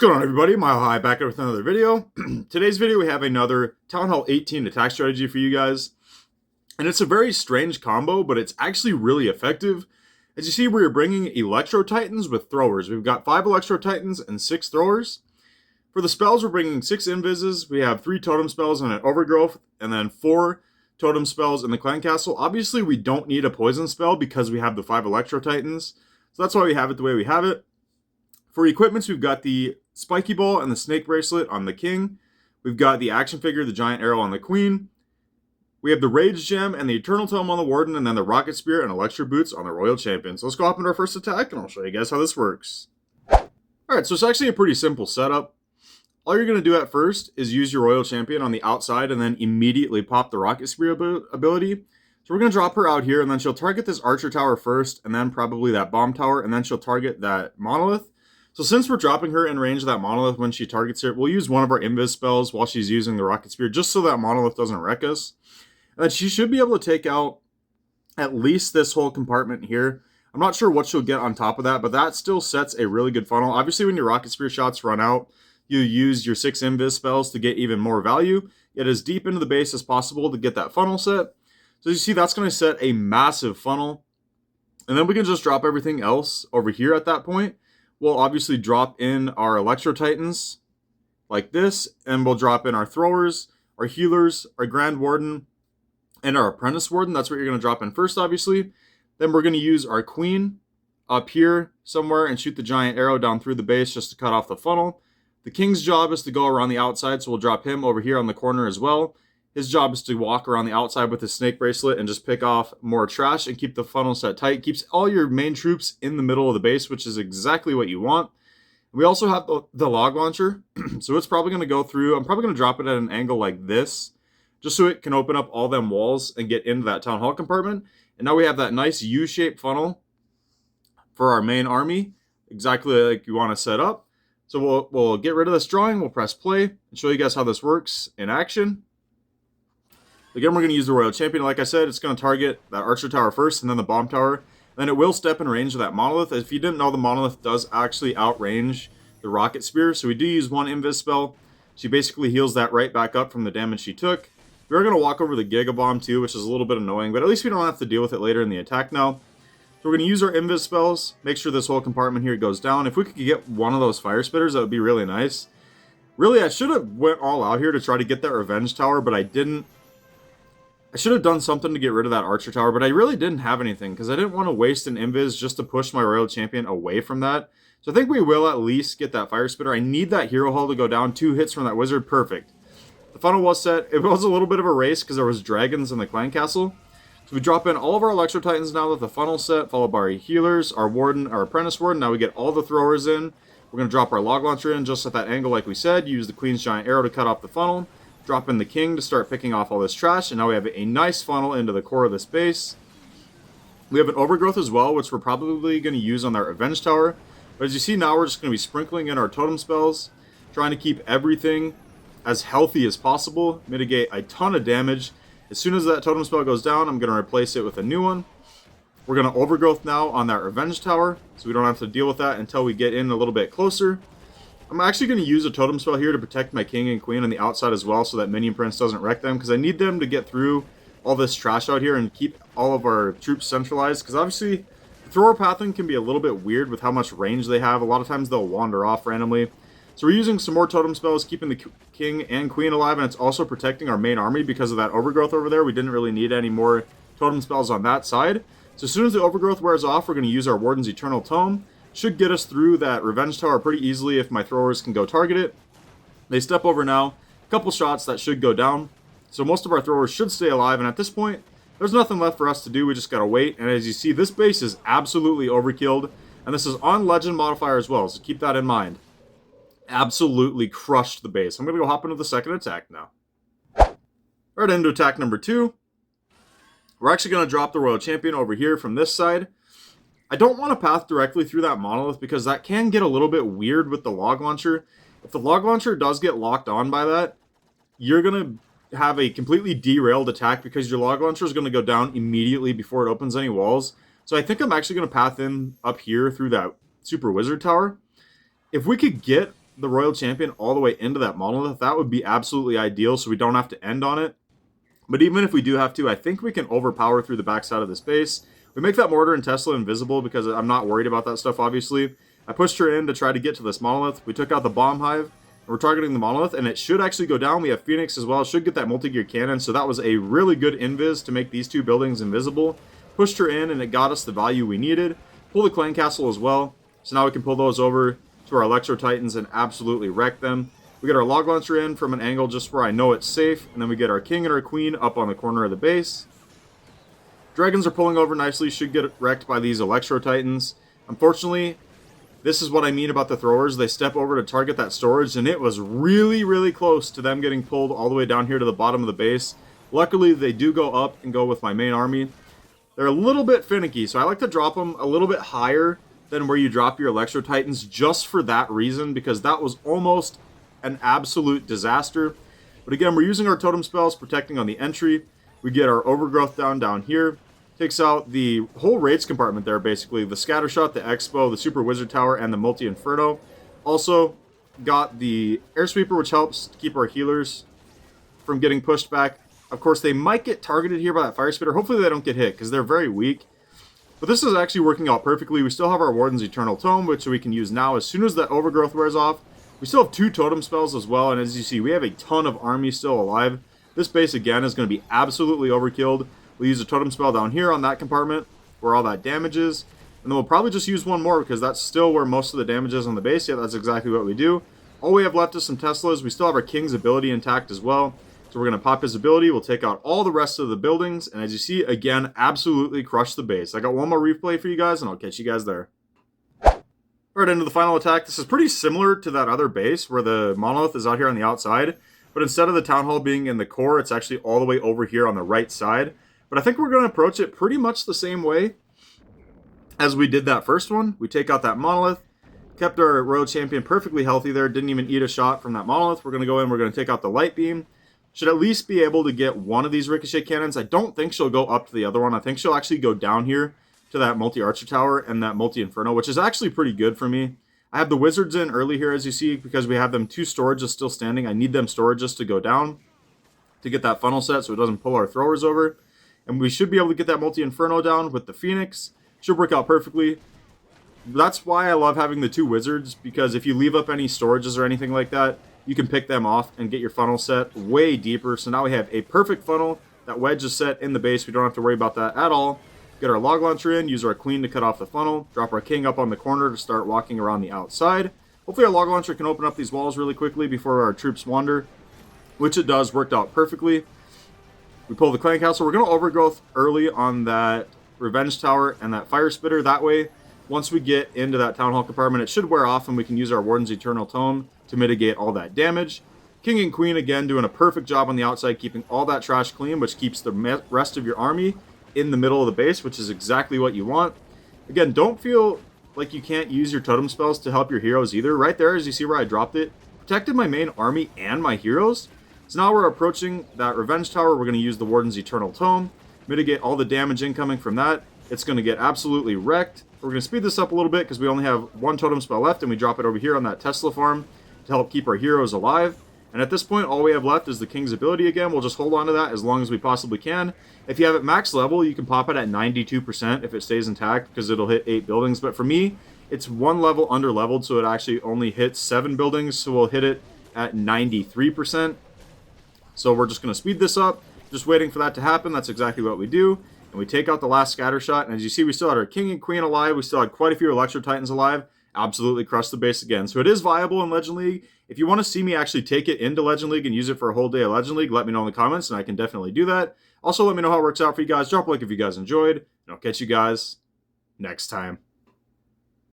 What's going on, everybody? Mile High back with another video. Today's video we have another Town Hall 18 attack strategy for you guys. And it's a very strange combo, but it's actually really effective. As you see, we're bringing Electro Titans with Throwers. We've got 5 Electro Titans and 6 Throwers. For the spells, we're bringing 6 Invises. We have 3 Totem spells and an Overgrowth, and then 4 Totem spells in the Clan Castle. Obviously, we don't need a Poison spell because we have the 5 Electro Titans. So that's why we have it the way we have it. For equipments, we've got the Spiky Ball and the Snake Bracelet on the King. We've got the action figure, the Giant Arrow on the Queen. We have the Rage Gem and the Eternal Tome on the Warden, and then the Rocket Spear and Electro Boots on the Royal Champion. So let's go hop into our first attack, and I'll show you guys how this works. Alright, so it's actually a pretty simple setup. All you're going to do at first is use your Royal Champion on the outside and then immediately pop the Rocket Spear ability. So we're going to drop her out here, and then she'll target this Archer Tower first, and then probably that Bomb Tower, and then she'll target that Monolith. So since we're dropping her in range of that Monolith when she targets it, we'll use one of our Invis spells while she's using the Rocket Spear, just so that Monolith doesn't wreck us. And then she should be able to take out at least this whole compartment here. I'm not sure what she'll get on top of that, but that still sets a really good funnel. Obviously, when your Rocket Spear shots run out, you use your 6 Invis spells to get even more value. Get as deep into the base as possible to get that funnel set. So you see, that's going to set a massive funnel. And then we can just drop everything else over here at that point. We'll obviously drop in our Electro Titans like this, and we'll drop in our Throwers, our Healers, our Grand Warden, and our Apprentice Warden. That's what you're going to drop in first, obviously. Then we're going to use our Queen up here somewhere and shoot the Giant Arrow down through the base just to cut off the funnel. The King's job is to go around the outside, so we'll drop him over here on the corner as well. His job is to walk around the outside with his Snake Bracelet and just pick off more trash and keep the funnel set tight. Keeps all your main troops in the middle of the base, which is exactly what you want. We also have the Log Launcher, so it's probably going to go through. I'm probably going to drop it at an angle like this, just so it can open up all them walls and get into that Town Hall compartment. And now we have that nice U-shaped funnel for our main army, exactly like you want to set up. So we'll get rid of this drawing, we'll press play, and show you guys how this works in action. Again, we're going to use the Royal Champion. Like I said, it's going to target that Archer Tower first and then the Bomb Tower. Then it will step in range of that Monolith. If you didn't know, the Monolith does actually outrange the Rocket Spear. So we do use one Invis spell. She basically heals that right back up from the damage she took. We're going to walk over the Giga Bomb too, which is a little bit annoying. But at least we don't have to deal with it later in the attack now. So we're going to use our Invis spells. Make sure this whole compartment here goes down. If we could get one of those Fire Spitters, that would be really nice. Really, I should have went all out here to try to get that Revenge Tower, but I didn't. I should have done something to get rid of that Archer Tower, but I really didn't have anything because I didn't want to waste an Invis just to push my Royal Champion away from that. So I think we will at least get that Fire Spitter. I need that Hero Hull to go down. 2 hits from that Wizard. Perfect. The funnel was set. It was a little bit of a race because there was dragons in the Clan Castle. So we drop in all of our Electro Titans now with the funnel set, followed by our Healers, our Warden, our Apprentice Warden. Now we get all the Throwers in. We're going to drop our Log Launcher in just at that angle like we said. Use the Queen's Giant Arrow to cut off the funnel. Drop in the King to start picking off all this trash, and now we have a nice funnel into the core of this base. We have an Overgrowth as well, which we're probably going to use on our Revenge Tower. But as you see now, we're just going to be sprinkling in our Totem spells, trying to keep everything as healthy as possible, mitigate a ton of damage. As soon as that Totem spell goes down, I'm going to replace it with a new one. We're going to Overgrowth now on that Revenge Tower, so we don't have to deal with that until we get in a little bit closer. I'm actually going to use a Totem spell here to protect my King and Queen on the outside as well so that Minion Prince doesn't wreck them, because I need them to get through all this trash out here and keep all of our troops centralized, because obviously the thrower pathing can be a little bit weird with how much range they have. A lot of times they'll wander off randomly. So we're using some more Totem spells, keeping the King and Queen alive, and it's also protecting our main army because of that Overgrowth over there. We didn't really need any more Totem spells on that side. So as soon as the Overgrowth wears off, we're going to use our Warden's Eternal Tome. Should get us through that Revenge Tower pretty easily if my Throwers can go target it. They step over now. A couple shots that should go down. So most of our Throwers should stay alive. And at this point, there's nothing left for us to do. We just got to wait. And as you see, this base is absolutely overkilled. And this is on Legend modifier as well. So keep that in mind. Absolutely crushed the base. I'm going to go hop into the second attack now. Right into attack number 2. We're actually going to drop the Royal Champion over here from this side. I don't want to path directly through that Monolith because that can get a little bit weird with the Log Launcher. If the Log Launcher does get locked on by that, you're going to have a completely derailed attack because your Log Launcher is going to go down immediately before it opens any walls. So I think I'm actually going to path in up here through that Super Wizard Tower. If we could get the Royal Champion all the way into that monolith, that would be absolutely ideal so we don't have to end on it. But even if we do have to, I think we can overpower through the backside of this base. We make that Mortar and Tesla invisible because I'm not worried about that stuff, obviously. I pushed her in to try to get to this monolith. We took out the bomb hive, and we're targeting the monolith, and it should actually go down. We have Phoenix as well. Should get that multi-gear cannon, so that was a really good invis to make these two buildings invisible. Pushed her in, and it got us the value we needed. Pull the clan castle as well, so now we can pull those over to our Electro Titans and absolutely wreck them. We get our log launcher in from an angle just where I know it's safe, and then we get our king and our queen up on the corner of the base. Dragons are pulling over nicely, should get wrecked by these Electro Titans. Unfortunately, this is what I mean about the throwers. They step over to target that storage, and it was really, really close to them getting pulled all the way down here to the bottom of the base. Luckily, they do go up and go with my main army. They're a little bit finicky, so I like to drop them a little bit higher than where you drop your Electro Titans just for that reason, because that was almost an absolute disaster. But again, we're using our totem spells, protecting on the entry. We get our overgrowth down here. Takes out the whole raids compartment there, basically. The Scattershot, the Expo, the Super Wizard Tower, and the Multi-Inferno. Also got the Air Sweeper, which helps to keep our healers from getting pushed back. Of course, they might get targeted here by that Fire Spitter. Hopefully they don't get hit, because they're very weak. But this is actually working out perfectly. We still have our Warden's Eternal Tome, which we can use now as soon as that Overgrowth wears off. We still have 2 totem spells as well, and as you see, we have a ton of armies still alive. This base, again, is going to be absolutely overkilled. We'll use a totem spell down here on that compartment, where all that damage is. And then we'll probably just use one more, because that's still where most of the damage is on the base. Yeah, that's exactly what we do. All we have left is some Teslas. We still have our King's ability intact as well. So we're going to pop his ability. We'll take out all the rest of the buildings. And as you see, again, absolutely crush the base. I got one more replay for you guys, and I'll catch you guys there. Alright, into the final attack. This is pretty similar to that other base where the monolith is out here on the outside. But instead of the town hall being in the core, it's actually all the way over here on the right side. But I think we're going to approach it pretty much the same way as we did that first one. We take out that monolith. Kept our Royal Champion perfectly healthy there. Didn't even eat a shot from that monolith. We're going to go in. We're going to take out the light beam. Should at least be able to get one of these ricochet cannons. I don't think she'll go up to the other one. I think she'll actually go down here to that multi-archer tower and that multi-inferno, which is actually pretty good for me. I have the wizards in early here, as you see, because we have them 2 storages still standing. I need them storages to go down to get that funnel set so it doesn't pull our throwers over. And we should be able to get that multi-inferno down with the Phoenix. Should work out perfectly. That's why I love having the 2 wizards, because if you leave up any storages or anything like that, you can pick them off and get your funnel set way deeper. So now we have a perfect funnel. That wedge is set in the base. We don't have to worry about that at all. Get our log launcher in, use our queen to cut off the funnel, drop our king up on the corner to start walking around the outside. Hopefully our log launcher can open up these walls really quickly before our troops wander, which it does. Worked out perfectly. We pull the clan castle. We're going to overgrowth early on that revenge tower and that fire spitter. That way, once we get into that town hall compartment, it should wear off and we can use our Warden's Eternal Tome to mitigate all that damage. King and queen, again, doing a perfect job on the outside, keeping all that trash clean, which keeps the rest of your army in the middle of the base, which is exactly what you want. Again, don't feel like you can't use your totem spells to help your heroes either. Right there, as you see where I dropped it, protected my main army and my heroes. So now we're approaching that revenge tower. We're going to use the Warden's Eternal Tome, mitigate all the damage incoming from that. It's going to get absolutely wrecked. We're going to speed this up a little bit because we only have 1 totem spell left, and we drop it over here on that Tesla farm to help keep our heroes alive. And at this point, all we have left is the King's ability again. We'll just hold on to that as long as we possibly can. If you have it max level, you can pop it at 92% if it stays intact, because it'll hit 8 buildings. But for me, it's 1 level under leveled, so it actually only hits 7 buildings. So we'll hit it at 93%. So we're just going to speed this up, just waiting for that to happen. That's exactly what we do. And we take out the last scatter shot. And as you see, we still had our King and Queen alive. We still had quite a few Electro Titans alive. Absolutely crushed the base again. So it is viable in Legend League. If you want to see me actually take it into Legend League and use it for a whole day of Legend League, let me know in the comments, and I can definitely do that. Also, let me know how it works out for you guys. Drop a like if you guys enjoyed, and I'll catch you guys next time.